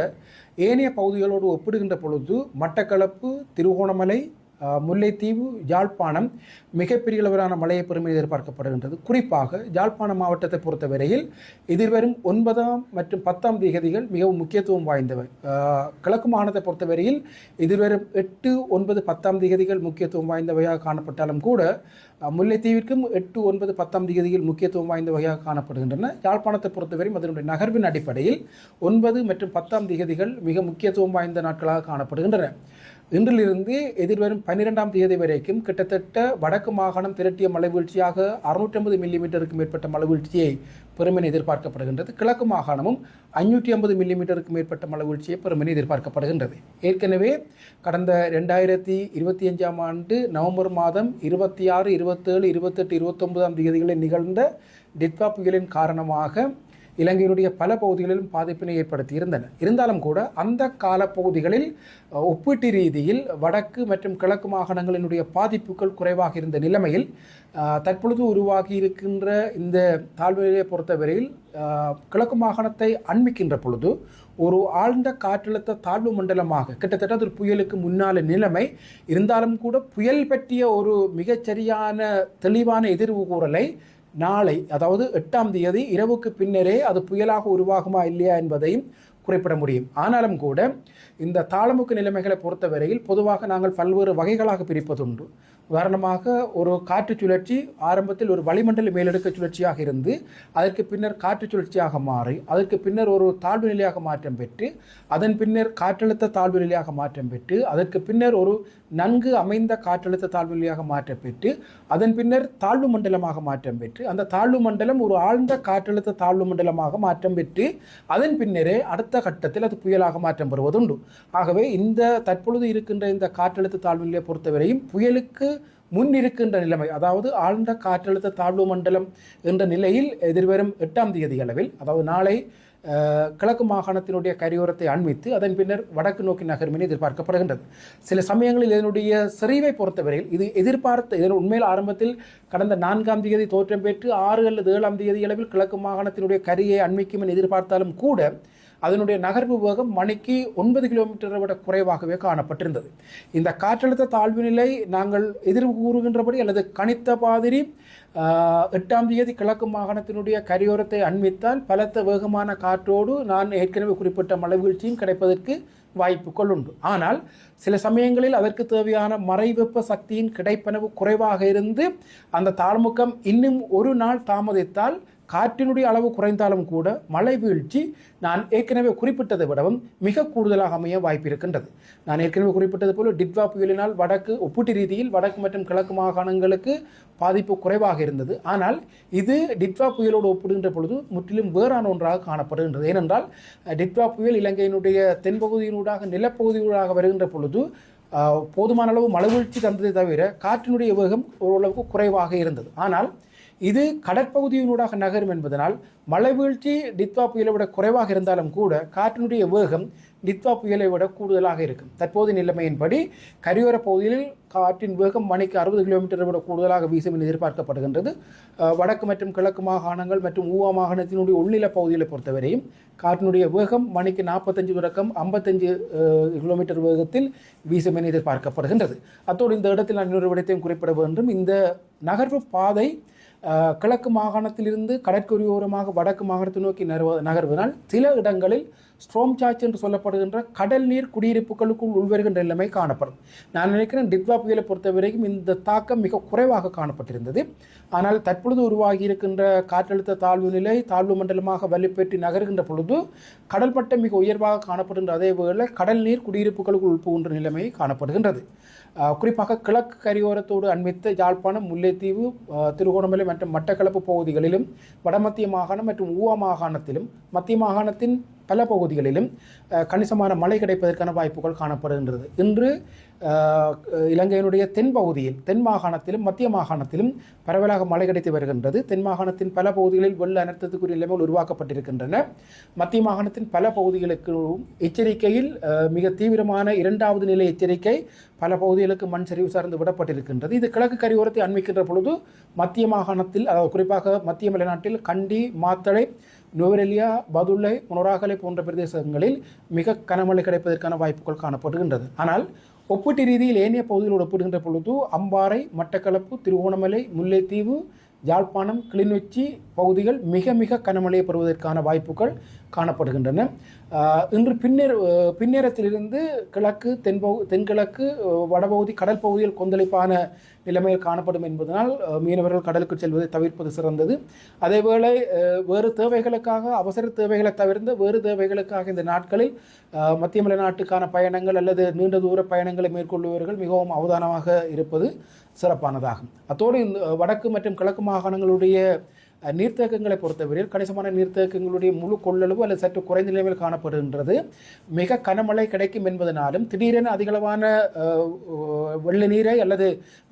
ஏனைய பகுதிகளோடு ஒப்பிடுகின்ற பொழுது மட்டக்களப்பு திருகோணமலை முல்லைத்தீவு யாழ்ப்பாணம் மிகப்பெரிய அளவிலான மழையை பெறும் எதிர்பார்க்கப்படுகின்றது. குறிப்பாக யாழ்ப்பாணம் மாவட்டத்தை பொறுத்தவரையில் எதிர்வரும் 9ஆம் மற்றும் 10ஆம் தேதிகள் மிகவும் முக்கியத்துவம் வாய்ந்தவை. கிழக்கு மாகாணத்தை பொறுத்தவரையில் எதிர்வரும் 8, 9, 10ஆம் தேதிகள் முக்கியத்துவம் வாய்ந்தவையாக காணப்பட்டாலும் கூட முல்லைத்தீவிற்கும் 8, 9, 10ஆம் தேதிகள் முக்கியத்துவம் வாய்ந்தவையாக காணப்படுகின்றன. யாழ்ப்பாணத்தை பொறுத்தவரையும் அதனுடைய நகர்வின் அடிப்படையில் 9 மற்றும் 10ஆம் தேதிகள் மிக முக்கியத்துவம் வாய்ந்த நாட்களாக காணப்படுகின்றன. இன்றிலிருந்து எதிர்வரும் 12ஆம் தேதி வரைக்கும் கிட்டத்தட்ட வடக்கு மாகாணம் திரட்டிய மழை வீழ்ச்சியாக 650 மில்லிமீட்டருக்கு மேற்பட்ட மழை வீழ்ச்சியை பெறும் என எதிர்பார்க்கப்படுகின்றது. கிழக்கு மாகாணமும் 550 மில்லிமீட்டருக்கு மேற்பட்ட மழை வீழ்ச்சியை பெறும் என எதிர்பார்க்கப்படுகின்றது. ஏற்கனவே கடந்த 2025ஆம் ஆண்டு நவம்பர் மாதம் 26, 27, 28, 29ஆம் தேதிகளில் நிகழ்ந்த டிட்வா புயலின் காரணமாக இலங்கையினுடைய பல பகுதிகளிலும் பாதிப்பினை ஏற்படுத்தி இருந்தன. இருந்தாலும் கூட அந்த காலப்பகுதிகளில் ஒப்பீட்டு ரீதியில் வடக்கு மற்றும் கிழக்கு மாகாணங்களினுடைய பாதிப்புகள் குறைவாக இருந்த நிலைமையில் தற்பொழுது உருவாகி இருக்கின்ற இந்த தாழ்வுநிலையை பொறுத்தவரையில் கிழக்கு மாகாணத்தை அண்மிக்கின்ற பொழுது ஒரு ஆழ்ந்த காற்றழுத்த தாழ்வு மண்டலமாக கிட்டத்தட்ட ஒரு புயலுக்கு முன்னால நிலைமை இருந்தாலும் கூட புயல் பற்றிய ஒரு மிகச்சரியான தெளிவான எதிர்வு கூறலை நாளை அதாவது 8ஆம் தேதி இரவுக்கு பின்னரே அது புயலாக உருவாகுமா இல்லையா என்பதையும் குறிப்பிட முடியும். ஆனாலும் கூட இந்த தாளமுக்க நிலைமைகளை பொறுத்தவரையில் பொதுவாக நாங்கள் பல்வேறு வகைகளாக பிரிப்பதுண்டு. உதாரணமாக ஒரு காற்று சுழற்சி ஆரம்பத்தில் ஒரு வளிமண்டல மேலடுக்கு சுழற்சியாக இருந்து அதற்கு பின்னர் காற்று சுழற்சியாக மாறி அதற்கு பின்னர் ஒரு தாழ்வு நிலையாக மாற்றம் பெற்று அதன் பின்னர் காற்றழுத்த தாழ்வு நிலையாக மாற்றம் பெற்று அதற்கு பின்னர் ஒரு நன்கு அமைந்த காற்றழுத்த தாழ்வு நிலையாக மாற்றம் பெற்று அதன் பின்னர் தாழ்வு மண்டலமாக மாற்றம் பெற்று அந்த தாழ்வு மண்டலம் ஒரு ஆழ்ந்த காற்றழுத்த தாழ்வு மண்டலமாக மாற்றம் பெற்று அதன் பின்னரே அடுத்த கட்டத்தில் அது புயலாக மாற்றம் பெறுவதுண்டு. ஆகவே இந்த தற்பொழுது இருக்கின்ற இந்த காற்றழுத்த தாழ்வு நிலையை பொறுத்தவரையும் புயலுக்கு முன் இருக்கின்ற நிலைமை அதாவது ஆழ்ந்த காற்றழுத்த தாழ்வு மண்டலம் என்ற நிலையில் எதிர்வரும் 8ஆம் தேதி அளவில் அதாவது நாளை கிழக்கு மாகாணத்தினுடைய கரையோரத்தை அண்மித்து அதன் பின்னர் வடக்கு நோக்கி நகரும் என எதிர்பார்க்கப்படுகின்றது. சில சமயங்களில் இதனுடைய செறிவை பொறுத்தவரையில் இது இதன் உண்மையில் ஆரம்பத்தில் கடந்த 4ஆம் தேதி தோற்றம் பெற்று 6 அல்லது 7ஆம் தேதி அளவில் கிழக்கு மாகாணத்தினுடைய கரையை அண்மிக்கும் என எதிர்பார்த்தாலும் கூட அதனுடைய நகர்வு வேகம் மணிக்கு 9 கிலோமீட்டரை விட குறைவாகவே காணப்பட்டிருந்தது. இந்த காற்றழுத்த தாழ்வு நிலை நாங்கள் எதிர்வு கூறுகின்றபடி அல்லது கணித்த மாதிரி 8ஆம் தேதி கிழக்கு மாகாணத்தினுடைய கரையோரத்தை அண்மித்தால் பலத்த வேகமான காற்றோடு நான் ஏற்கனவே குறிப்பிட்ட மழை வீழ்ச்சியும் கிடைப்பதற்கு வாய்ப்புகள் உண்டு. ஆனால் சில சமயங்களில் அதற்கு தேவையான மறைவெப்ப சக்தியின் கிடைப்பனவு குறைவாக இருந்து அந்த தாழ்முகம் இன்னும் ஒரு நாள் தாமதித்தால் காற்றினுடைய அளவு குறைந்தாலும் கூட மழை வீழ்ச்சி நான் ஏற்கனவே குறிப்பிட்டதை விடவும் மிக கூடுதலாக அமைய வாய்ப்பு இருக்கின்றது. நான் ஏற்கனவே குறிப்பிட்டது போல டிட்வா புயலினால் வடக்கு ஒப்பீட்டு ரீதியில் வடக்கு மற்றும் கிழக்கு மாகாணங்களுக்கு பாதிப்பு குறைவாக இருந்தது. ஆனால் இது டிட்வா புயலோடு ஒப்பிடுகின்ற பொழுது முற்றிலும் வேறான ஒன்றாக காணப்படுகின்றது. ஏனென்றால் டிட்வா புயல் இலங்கையினுடைய தென்பகுதியினூடாக நிலப்பகுதியூடாக வருகின்ற பொழுது போதுமான அளவு மழை வீழ்ச்சி தந்ததை தவிர காற்றினுடைய வேகம் ஓரளவுக்கு குறைவாக இருந்தது. ஆனால் இது கடற்பகுதியினூடாக நகரும் என்பதனால் மழை வீழ்ச்சி டிட்வா புயலை விட குறைவாக இருந்தாலும் கூட காற்றினுடைய வேகம் டிட்வா புயலை விட கூடுதலாக இருக்கும். தற்போதைய நிலைமையின்படி கரையோர பகுதியில் காற்றின் வேகம் மணிக்கு 60 கிலோமீட்டரை விட கூடுதலாக வீசும் என எதிர்பார்க்கப்படுகின்றது. வடக்கு மற்றும் கிழக்கு மாகாணங்கள் மற்றும் ஊவா மாகாணத்தினுடைய உள்ளில பகுதிகளை பொறுத்தவரையும் காற்றினுடைய வேகம் மணிக்கு 45 தொடக்கம் 55 கிலோமீட்டர் வேகத்தில் வீசும் என எதிர்பார்க்கப்படுகின்றது. அத்தோடு இந்த இடத்தில் நான் இன்னொரு விடயத்தையும் குறிப்பிட வேண்டும். இந்த நகர்வு பாதை கிழக்கு மாகாணத்திலிருந்து கடற்கரையோரமாக வடக்கு மாகாணத்தை நோக்கி நகர்வதால் சில இடங்களில் ஸ்ட்ரோம் சார்ஜ் என்று சொல்லப்படுகின்ற கடல் நீர் குடியிருப்புகளுக்குள் உள்வருகின்ற நிலைமை காணப்படும். நான் நினைக்கிறேன் டிட்வா புயலை பொறுத்தவரைக்கும் இந்த தாக்கம் மிக குறைவாக காணப்பட்டிருந்தது. ஆனால் தற்பொழுது உருவாகி இருக்கின்ற காற்றழுத்த தாழ்வு நிலை தாழ்வு மண்டலமாக வலுப்பெற்று நகர்கின்ற பொழுது கடல் மட்டம் மிக உயர்வாக காணப்படுகின்ற அதே வேளை கடல் நீர் குடியிருப்புகளுக்குள் உள்புகின்ற நிலைமை காணப்படுகின்றது. குறிப்பாக கிழக்கு கரையோரத்தோடு அண்மித்த யாழ்ப்பாணம், முல்லைத்தீவு, திருகோணமலை மற்றும் மட்டக்களப்பு பகுதிகளிலும் வடமத்திய மாகாணம் மற்றும் ஊவா மாகாணத்திலும் மத்திய மாகாணத்தின் பல பகுதிகளிலும் கணிசமான மழை கிடைப்பதற்கான வாய்ப்புகள் காணப்படுகின்றது. இன்று இலங்கையினுடைய தென்பகுதியில் தென் மாகாணத்திலும் மத்திய மாகாணத்திலும் பரவலாக மழை கிடைத்து வருகின்றது. தென் மாகாணத்தின் பல பகுதிகளில் வெள்ள அனர்த்தத்துக்குரிய நிலைமைகள் உருவாக்கப்பட்டிருக்கின்றன. மத்திய மாகாணத்தின் பல பகுதிகளுக்கு எச்சரிக்கையில் மிக தீவிரமான 2வது நிலை எச்சரிக்கை பல பகுதிகளுக்கு மண் சரிவு சார்ந்து விடப்பட்டிருக்கின்றது. இது கிழக்கு கரையோரத்தை அண்மிக்கின்ற பொழுது மத்திய மாகாணத்தில் குறிப்பாக மத்திய மலைநாட்டில் கண்டி, மாத்தளை, நுவரெலியா, பதுளை, முனராகலை போன்ற பிரதேசங்களில் மிக கனமழை கிடைப்பதற்கான வாய்ப்புகள் காணப்படுகின்றது. ஆனால் ஒப்பீட்டு ரீதியில் ஏனைய பகுதிகளோடு ஒப்பிடுகின்ற பொழுது அம்பாறை, மட்டக்களப்பு, திருகோணமலை, முல்லைத்தீவு, யாழ்ப்பாணம், கிளிநொச்சி பகுதிகள் மிக மிக கனமழையை பெறுவதற்கான வாய்ப்புகள் காணப்படுகின்றன. இன்று பின்னேரத்திலிருந்து கிழக்கு தென்கிழக்கு வடபகுதி கடல் பகுதியில் கொந்தளிப்பான நிலைமையில் காணப்படும் என்பதனால் மீனவர்கள் கடலுக்கு செல்வதை தவிர்ப்பது சிறந்தது. அதேவேளை வேறு தேவைகளுக்காக அவசர தேவைகளை தவிர்த்து வேறு தேவைகளுக்காக இந்த நாட்களில் மத்திய மலைநாட்டுக்கான பயணங்கள் அல்லது நீண்ட தூர பயணங்களை மேற்கொள்பவர்கள் மிகவும் அவதானமாக இருப்பது சிறப்பானதாகும். அத்தோடு வடக்கு மற்றும் கிழக்கு மாகாணங்களுடைய நீர்த்தேக்கங்களை பொறுத்தவரையில் கணிசமான நீர்த்தேக்கங்களுடைய முழு கொள்ளளவு அல்லது சற்று குறைந்த நிலையில் காணப்படுகின்றது. மிக கனமழை கிடைக்கும் என்பதனாலும் திடீரென அதிகளவான வெள்ள நீரை அல்லது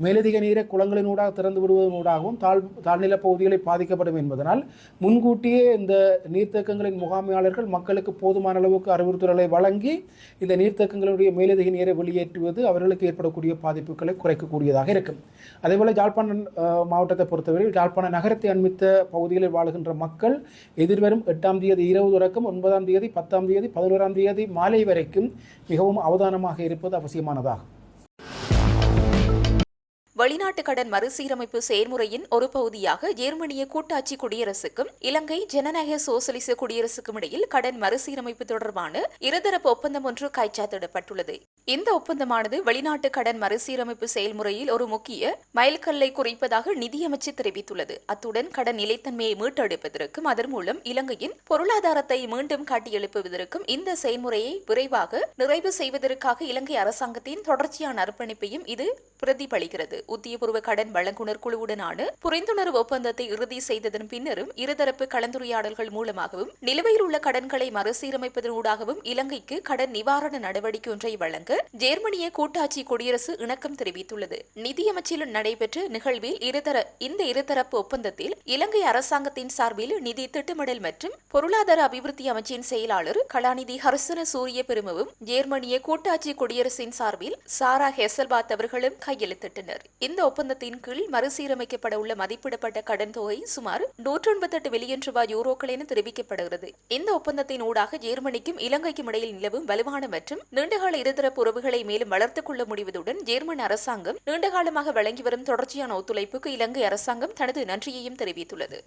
மேலதிக நீரை குளங்களினூடாக திறந்து விடுவதனூடாகவும் தாழ்நில பகுதிகளை பாதிக்கப்படும் என்பதனால் முன்கூட்டியே இந்த நீர்த்தேக்கங்களின் முகாமையாளர்கள் மக்களுக்கு போதுமான அளவுக்கு அறிவுறுத்தல்களை வழங்கி இந்த நீர்த்தேக்கங்களுடைய மேலதிக நீரை வெளியேற்றுவது அவர்களுக்கு ஏற்படக்கூடிய பாதிப்புகளை குறைக்கக்கூடியதாக இருக்கும். அதேபோல யாழ்ப்பாணம் மாவட்டத்தை பொறுத்தவரையில் யாழ்ப்பாண நகரத்தை அண்மித்த பகுதிகளில் வாழுகின்ற மக்கள் எதிர்வரும் 8ஆம் தேதி இரவு தொடக்கம் 9ஆம் தேதி 10ஆம் தேதி 11ஆம் தேதி மாலை வரைக்கும் மிகவும் அவதானமாக இருப்பது அவசியமானதாகும். வெளிநாட்டு கடன் மறுசீரமைப்பு செயல்முறையின் ஒரு பகுதியாக ஜெர்மனிய கூட்டாட்சி குடியரசுக்கும் இலங்கை ஜனநாயக சோசலிச குடியரசுக்கும் இடையில் கடன் மறுசீரமைப்பு தொடர்பான இருதரப்பு ஒப்பந்தம் ஒன்று கைச்சாத்திடப்பட்டுள்ளது. இந்த ஒப்பந்தமானது வெளிநாட்டு கடன் மறுசீரமைப்பு செயல்முறையில் ஒரு முக்கிய மைல்கல்லை குறிப்பதாக நிதியமைச்சு தெரிவித்துள்ளது. அத்துடன் கடன் நிலைத்தன்மையை மீட்டெடுப்பதற்கும் அதன் மூலம் இலங்கையின் பொருளாதாரத்தை மீண்டும் காட்டியெழுப்புவதற்கும் இந்த செயல்முறையை விரைவாக நிறைவு செய்வதற்காக இலங்கை அரசாங்கத்தின் தொடர்ச்சியான அர்ப்பணிப்பையும் இது பிரதிபலிக்கிறது. உத்தியபூர்வ கடன் வழங்குனர் குழுவுடனான புரிந்துணர்வு ஒப்பந்தத்தை இறுதி செய்ததன் பின்னரும் இருதரப்பு கலந்துரையாடல்கள் மூலமாகவும் நிலுவையில் உள்ள கடன்களை மறுசீரமைப்பதனூடாகவும் இலங்கைக்கு கடன் நிவாரண நடவடிக்கை ஒன்றை வழங்க ஜெர்மனிய கூட்டாட்சி குடியரசு இணக்கம் தெரிவித்துள்ளது. நிதியமைச்சில் நடைபெற்ற நிகழ்வில் இந்த இருதரப்பு ஒப்பந்தத்தில் இலங்கை அரசாங்கத்தின் சார்பில் நிதி திட்டமிடல் மற்றும் பொருளாதார அபிவிருத்தி அமைச்சின் செயலாளர் கலாநிதி ஹர்சன சூரிய பெருமவும் ஜெர்மனிய கூட்டாட்சி குடியரசின் சார்பில் சாரா ஹெசல்பாத் அவர்களும் கையெழுத்திட்டனர். இந்த ஒப்பந்தத்தின் கீழ் மறுசீரமைக்கப்பட உள்ள மதிப்பிடப்பட்ட கடன் தொகை சுமார் 198 மில்லியன் ரூபாய் யூரோக்கள் என தெரிவிக்கப்படுகிறது. இந்த ஒப்பந்தத்தின் ஊடாக ஜெர்மனிக்கும் இலங்கைக்கும் இடையில் நிலவும் வலுவான மற்றும் நீண்டகால இருதரப்பு உறவுகளை மேலும் வளர்த்துக் கொள்ள முடிவதுடன் ஜெர்மன் அரசாங்கம் நீண்டகாலமாக வழங்கி வரும் தொடர்ச்சியான ஒத்துழைப்புக்கு இலங்கை அரசாங்கம் தனது நன்றியையும் தெரிவித்துள்ளது.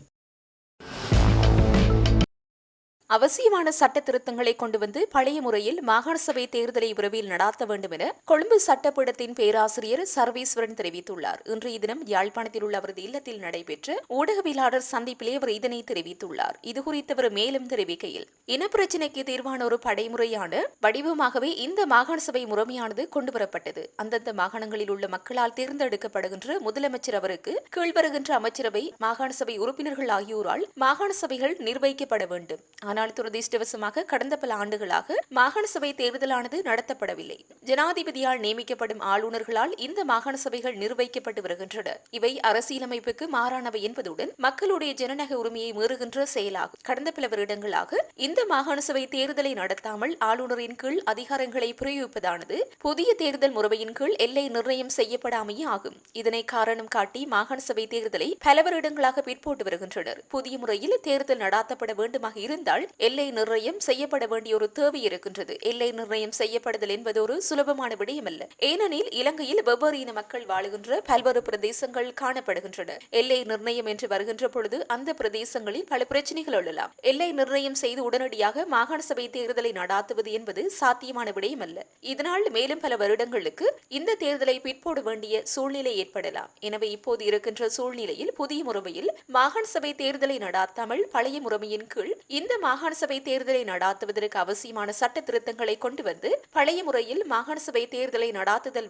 அவசியமான சட்ட திருத்தங்களை கொண்டு வந்து பழைய முறையில் மாகாண சபை தேர்தலை விரைவில் நடாத்த வேண்டும் என கொழும்பு சட்டப்பீடத்தின் பேராசிரியர் சர்வேஸ்வரன் தெரிவித்துள்ளார். இன்றைய தினம் யாழ்ப்பாணத்தில் உள்ள அவரது இல்லத்தில் நடைபெற்ற ஊடகவியலாளர் சந்திப்பிலே அவர் இதனை தெரிவித்துள்ளார். இதுகுறித்து அவர் மேலும் தெரிவிக்கையில், இனப்பிரச்சினைக்கு தீர்வான ஒரு படைமுறையான வடிவமாகவே இந்த மாகாண சபை முறைமையானது கொண்டுவரப்பட்டது. அந்தந்த மாகாணங்களில் உள்ள மக்களால் தேர்ந்தெடுக்கப்படுகின்ற முதலமைச்சர் அவருக்கு கீழ்வருகின்ற அமைச்சரவை மாகாண சபை உறுப்பினர்கள் ஆகியோரால் மாகாண சபைகள் நிர்வகிக்கப்பட வேண்டும். ஆனால் துரதிர்ஷ்டவசமாக கடந்த பல ஆண்டுகளாக மாகாண சபை தேர்தலானது நடத்தப்படவில்லை. ஜனாதிபதியால் நியமிக்கப்படும் ஆளுநர்களால் இந்த மாகாண சபைகள் நிர்வகிக்கப்பட்டு வருகின்றன. இவை அரசியலமைப்புக்கு மாறானவை என்பதுடன் மக்களுடைய ஜனநாயக உரிமையை மீறுகின்ற செயலாகும். கடந்த பல வருடங்களாக இந்த மாகாண சபை தேர்தலை நடத்தாமல் ஆளுநரின் கீழ் அதிகாரங்களை பிரயோகிப்பதானது புதிய தேர்தல் முறையின் கீழ் எல்லை நிர்ணயம் செய்யப்படாமையே ஆகும். இதனை காரணம் காட்டி மாகாண சபை தேர்தலை பல வருடங்களாக பிற்போட்டு வருகின்றனர். புதிய முறையில் தேர்தல் நடாத்தப்பட வேண்டுமாக இருந்தால் எல்லை நிர்ணயம் செய்யப்பட வேண்டிய ஒரு தேவை இருக்கின்றது. எல்லை நிர்ணயம் செய்யப்படுதல் என்பது ஒரு சுலபமான விடயமல்ல. ஏனெனில் இலங்கையில் வெவ்வேறு இன மக்கள் வாழுகின்ற பல்வேறு பிரதேசங்கள் காணப்படுகின்றன. எல்லை நிர்ணயம் என்று வருகின்ற பொழுது அந்த பிரதேசங்களில் பல பிரச்சனைகள் எழலாம். எல்லை நிர்ணயம் செய்து உடனடியாக மாகாண சபை தேர்தலை நடாத்துவது என்பது சாத்தியமான விடயமல்ல. இதனால் மேலும் பல வருடங்களுக்கு இந்த தேர்தலை பிற்போட வேண்டிய சூழ்நிலை ஏற்படலாம். எனவே இப்போது இருக்கின்ற சூழ்நிலையில் புதிய முறையில் மாகாண சபை தேர்தலை நடாத்தாமல் பழைய முறையின் கீழ் இந்த மாகாண சபை தேர்தலை நடாத்துவதற்கு அவசியமான சட்ட திருத்தங்களை கொண்டு வந்து பழைய முறையில் மாகாண சபை தேர்தலை நடாத்துதல்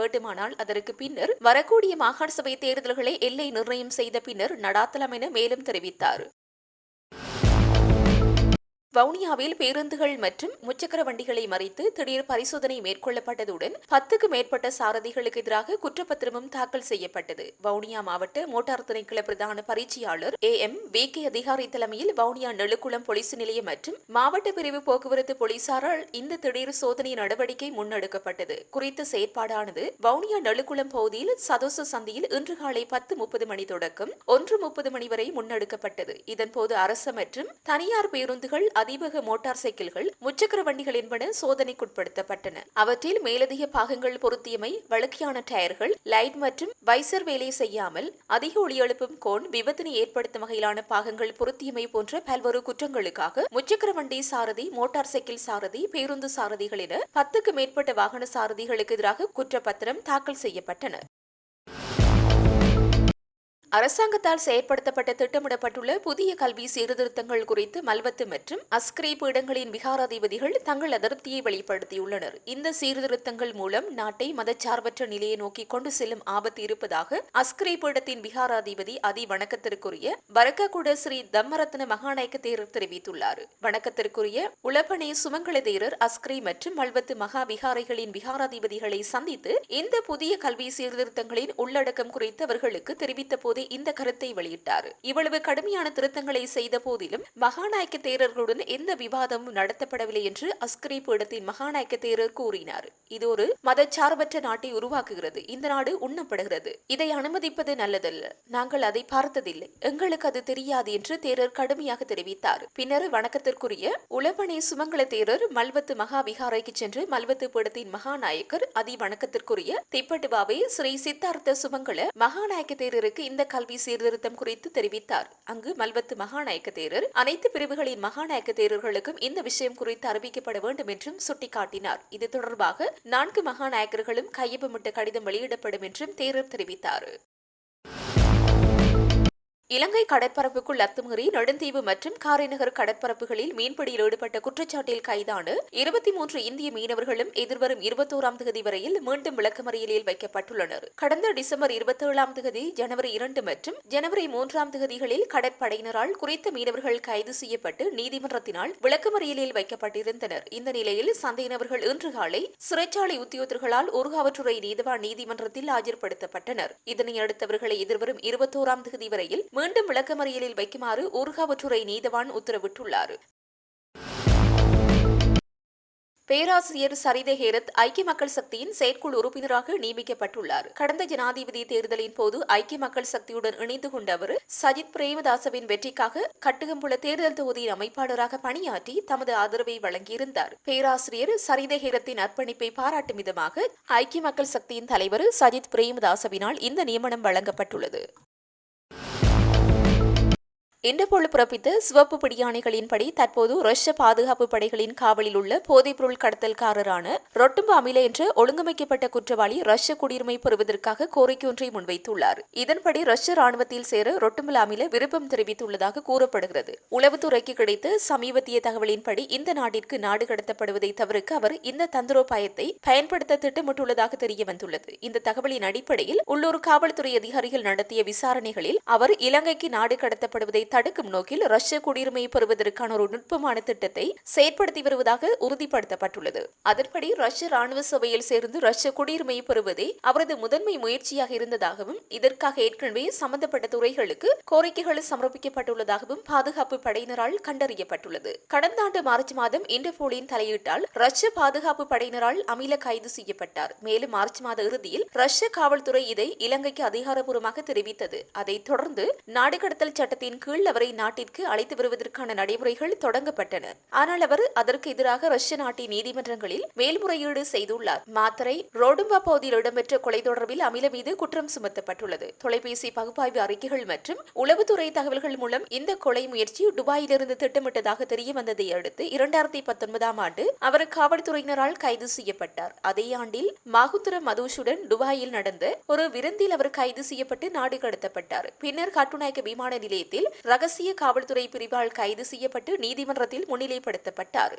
வேண்டுமானால் அதற்கு பின்னர் வரக்கூடிய மாகாண சபை தேர்தல்களை எல்லை நிர்ணயம் செய்த பின்னர் நடாத்தலாம் என மேலும் தெரிவித்தார். வவுனியாவில் பேருந்துகள் மற்றும் முச்சக்கர வண்டிகளை மறித்து திடீர் பரிசோதனை மேற்கொள்ளப்பட்டதுடன் 10க்கு மேற்பட்ட சாரதிகளுக்கு எதிராக குற்றப்பத்திரமும் தாக்கல் செய்யப்பட்டது. வவுனியா மாவட்ட மோட்டார் திணைக்கள பிரதான பரீட்சையாளர் AMVK அதிகாரி தலைமையில் வவுனியா நெழுக்குளம் போலீஸ் நிலையம் மற்றும் மாவட்ட பிரிவு போக்குவரத்து போலீசாரால் இந்த திடீர் சோதனை நடவடிக்கை முன்னெடுக்கப்பட்டது. குறித்த செயற்பாடானது வவுனியா நெழுக்குளம் பகுதியில் சதோச சந்தியில் இன்று காலை 10:30 மணி தொடக்கம் 1:30 மணி வரை முன்னெடுக்கப்பட்டது. இதன்போது அரசு மற்றும் தனியார் பேருந்துகள் அதிவேக மோட்டார் சைக்கிள்கள் முச்சக்கர வண்டிகள் என்பன சோதனைக்குட்படுத்தப்பட்டன. அவற்றில் மேலதிக பாகங்கள் பொருத்தியமை, வழுக்கையான டயர்கள், லைட் மற்றும் வைசர் வேலை செய்யாமல் அதிக ஒளி எழுப்பும் கோன், விபத்தினை ஏற்படுத்தும் வகையிலான பாகங்கள் பொருத்தியமை போன்ற பல்வேறு குற்றங்களுக்காக முச்சக்கர வண்டி சாரதி, மோட்டார் சைக்கிள் சாரதி, பேருந்து சாரதிகள் என 10க்கு மேற்பட்ட வாகன சாரதிகளுக்கு எதிராக குற்றப்பத்திரம் தாக்கல் செய்யப்பட்டன. அரசாங்கத்தால் செயற்படுத்தப்பட்ட திட்டமிடப்பட்டுள்ள புதிய கல்வி சீர்திருத்தங்கள் குறித்து மல்வத்து மற்றும் அஸ்கிரி பீடங்களின் விகாராதிபதிகள் தங்கள் அதிருப்தியை வெளிப்படுத்தியுள்ளனர். இந்த சீர்திருத்தங்கள் மூலம் நாட்டை மதச்சார்பற்ற நிலையை நோக்கி கொண்டு செல்லும் ஆபத்து இருப்பதாக அஸ்கிரி பீடத்தின் விகாராதிபதி அதி வணக்கத்திற்குரிய வரக்ககுட ஸ்ரீ தம்மரத்ன மகாநாயக்க தேரர் தெரிவித்துள்ளார். வணக்கத்திற்குரிய உளப்பனே சுமங்கல தேரர் அஸ்கிரி மற்றும் மல்வத்து மகா விகாரைகளின் விகாராதிபதிகளை சந்தித்து இந்த புதிய கல்வி சீர்திருத்தங்களின் உள்ளடக்கம் குறித்து அவர்களுக்கு தெரிவித்த போது இந்த கருத்தை வெளியிட்டார். இவ்வளவு கடுமையான திருத்தங்களை செய்த போதிலும் மகாநாயக்க தேரர்களுடன் எந்த விவாதமும் நடத்தப்படவில்லை என்று அஸ்கிரி பீடத்தின் மகாநாயக்க தேரர் கூறினார். இது ஒரு மதச்சார்பற்ற நாட்டை உருவாக்குகிறது. இந்த நாடு உண்ணப்படுகிறது. இதை அனுமதிப்பது நல்லதல்ல. நாங்கள் அதை பார்த்ததில்லை. எங்களுக்கு அது தெரியாது என்று தேரர் கடுமையாக தெரிவித்தார். பின்னர் வணக்கத்திற்குரிய உளப்பனே சுமங்கல தேரர் மல்வத்து மகா விகாரைக்கு சென்று மல்வத்து பீடத்தின் மகாநாயக்கர் அதி வணக்கத்திற்குரிய திப்பட்டுவாவே ஸ்ரீ சித்தார்த்த சுமங்கல மகாநாயக்க தேரருக்கு இந்த கல்வி சீர்திருத்தம் குறித்து தெரிவித்தார். அங்கு மல்வத்து மகாநாயக்க தேரர் அனைத்து பிரிவுகளின் மகாநாயக்க தேரர்களுக்கும் இந்த விஷயம் குறித்து அறிவிக்கப்பட வேண்டும் என்றும் சுட்டிக்காட்டினார். இது தொடர்பாக 4 மகாநாயக்கர்களும் கையொப்பமிட்ட கடிதம் வெளியிடப்படும் என்றும் தேரர் தெரிவித்தார். இலங்கை கடற்பரப்புக்குள் அத்துமீறி நெடுந்தீவு மற்றும் காரைநகர் கடற்பரப்புகளில் மீன்பிடியில் ஈடுபட்ட குற்றச்சாட்டில் கைதான 23 இந்திய மீனவர்களும் எதிர்வரும் 21ஆம் தேதி வரையில் மீண்டும் விளக்கமறியலில் வைக்கப்பட்டுள்ளனர். கடந்த டிசம்பர் 27ஆம் தேதி, ஜனவரி 2 மற்றும் ஜனவரி 3ஆம் தேதிகளில் கடற்படையினரால் குறித்த மீனவர்கள் கைது செய்யப்பட்டு நீதிமன்றத்தினால் விளக்கமறியலில் வைக்கப்பட்டிருந்தனர். இந்த நிலையில் சந்தேக நபர்கள் இன்று காலை சிறைச்சாலை உத்தியோகத்தர்களால் ஊர்காவற்றுறை நீதிவான் நீதிமன்றத்தில் ஆஜர்படுத்தப்பட்டனர். இதனையடுத்தவர்களை எதிர்வரும் 21ஆம் தேதி வரையில் மீண்டும் விளக்கமறியலில் வைக்குமாறு ஊர்காவற்றுறை நீதவான் உத்தரவிட்டுள்ளார். பேராசிரியர் சரித ஹேரத் ஐக்கிய மக்கள் சக்தியின் செயற்குழு உறுப்பினராக நியமிக்கப்பட்டுள்ளார். கடந்த ஜனாதிபதி தேர்தலின் போது ஐக்கிய மக்கள் சக்தியுடன் இணைந்து கொண்ட அவர் சஜித் பிரேமதாசவின் வெற்றிக்காக கட்டுகம்புல தேர்தல் தொகுதியின் அமைப்பாளராக பணியாற்றி தமது ஆதரவை வழங்கியிருந்தார். பேராசிரியர் சரித ஹேரத்தின் அர்ப்பணிப்பை பாராட்டும் விதமாக ஐக்கிய மக்கள் சக்தியின் தலைவர் சஜித் பிரேமதாசவினால் இந்த நியமனம் வழங்கப்பட்டுள்ளது. இன்டர்போல் பிறப்பித்த சிவப்பு பிடியாணைகளின்படி தற்போது ரஷ்ய பாதுகாப்பு படைகளின் காவலில் உள்ள போதைப்பொருள் கடத்தல்காரரான ரொட்டும்பு அமில என்ற ஒழுங்கமைக்கப்பட்ட குற்றவாளி ரஷ்ய குடியுரிமை பெறுவதற்காக கோரிக்கை ஒன்றை முன்வைத்துள்ளார். இதன்படி ரஷ்ய ராணுவத்தில் சேர ரொட்டும்பு அமில விருப்பம் தெரிவித்துள்ளதாக கூறப்படுகிறது. உளவுத்துறைக்கு கிடைத்த சமீபத்திய தகவலின்படி இந்த நாட்டிற்கு நாடு கடத்தப்படுவதை தவிர்க்க அவர் இந்த தந்திரோபாயத்தை பயன்படுத்த திட்டமிட்டுள்ளதாக தெரிய வந்துள்ளது. இந்த தகவலின் அடிப்படையில் உள்ளூர் காவல்துறை அதிகாரிகள் நடத்திய விசாரணைகளில் அவர் இலங்கைக்கு நாடு கடத்தப்படுவதை தடுக்கும் நோக்கில் ரஷ்ய குடியுரிமையை பெறுவதற்கான ஒரு நுட்பமான திட்டத்தை செயற்படுத்தி வருவதாக உறுதிப்படுத்தப்பட்டுள்ளது. அதன்படி ரஷ்ய ராணுவ சபையில் சேர்ந்து ரஷ்ய குடியுரிமையை பெறுவதே அவரது முதன்மை முயற்சியாக இருந்ததாகவும் இதற்காக ஏற்கனவே சம்பந்தப்பட்ட துறைகளுக்கு கோரிக்கைகள் சமர்ப்பிக்கப்பட்டுள்ளதாகவும் பாதுகாப்பு படையினரால் கண்டறியப்பட்டுள்ளது. கடந்த ஆண்டு மார்ச் மாதம் இன்டர்போலின் தலையீட்டால் ரஷ்ய பாதுகாப்பு படையினரால் அமில கைது செய்யப்பட்டார். மேலும் மார்ச் மாத இறுதியில் ரஷ்ய காவல்துறை இதை இலங்கைக்கு அதிகாரப்பூர்வமாக தெரிவித்தது. அதைத் தொடர்ந்து நாடு கடத்தல் சட்டத்தின் கீழ் அவரை நாட்டிற்கு அழைத்து வருவதற்கான நடைமுறைகள் தொடங்கப்பட்டன. ஆனால் அவர் அதற்கு எதிராக ரஷ்ய நாட்டின் நீதிமன்றங்களில் மேல்முறையீடு செய்துள்ளார். மாத்தரை ரோடும்பா பகுதியில் இடம்பெற்ற கொலை தொடர்பில் அமில மீது குற்றம் சுமத்தப்பட்டுள்ளது. தொலைபேசி பகுப்பாய்வு அறிக்கைகள் மற்றும் உளவுத்துறை தகவல்கள் மூலம் இந்த கொலை முயற்சி துபாயிலிருந்து திட்டமிட்டதாக தெரிய வந்ததை அடுத்து 2019ஆம் ஆண்டு அவர் காவல்துறையினரால் கைது செய்யப்பட்டார். அதே ஆண்டில் மாகுந்திர மதுஷுடன் துபாயில் நடந்த ஒரு விருந்தில் அவர் கைது செய்யப்பட்டு நாடு கடத்தப்பட்டார். பின்னர் கட்டுநாயக்க விமான நிலையத்தில் ரகசிய காவல்துறை பிரிவால் கைது செய்யப்பட்டு நீதிமன்றத்தில் முன்னிலைப்படுத்தப்பட்டார்.